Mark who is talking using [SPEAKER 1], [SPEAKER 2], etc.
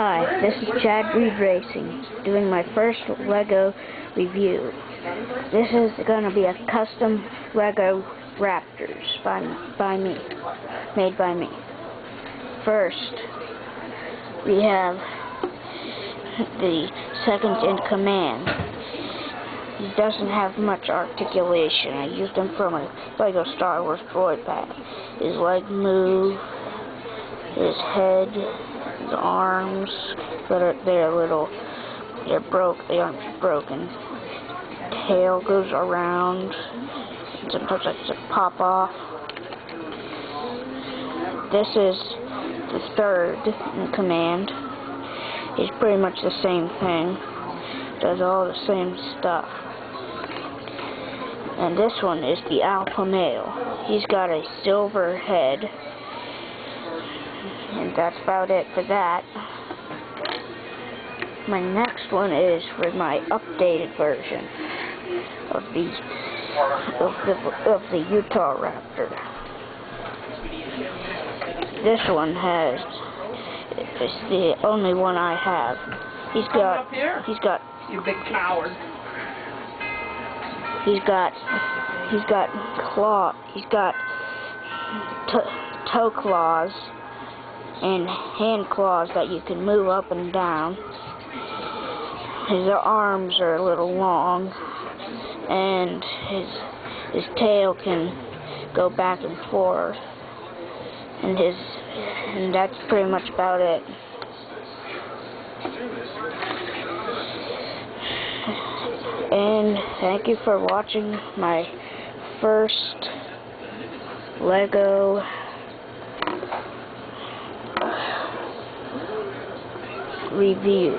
[SPEAKER 1] Hi, this is Chad Reed Racing, doing my first LEGO review. This is going to be a custom LEGO Raptors made by me. First, we have the second in command. He doesn't have much articulation. I used him from a LEGO Star Wars droid pack. His leg move, his head, his arms, they're broke. The arms are broken. Tail goes around. Sometimes I just pop off. This is the third in command. He's pretty much the same thing. Does all the same stuff. And this one is the alpha male. He's got a silver head. And that's about it for that. My next one is for my updated version of the Utah Raptor. This one it's the only one I have. He's got
[SPEAKER 2] you big coward.
[SPEAKER 1] He's got toe claws and hand claws that you can move up and down. His arms are a little long, and his tail can go back and forth, and that's pretty much about it. And thank you for watching my first LEGO review.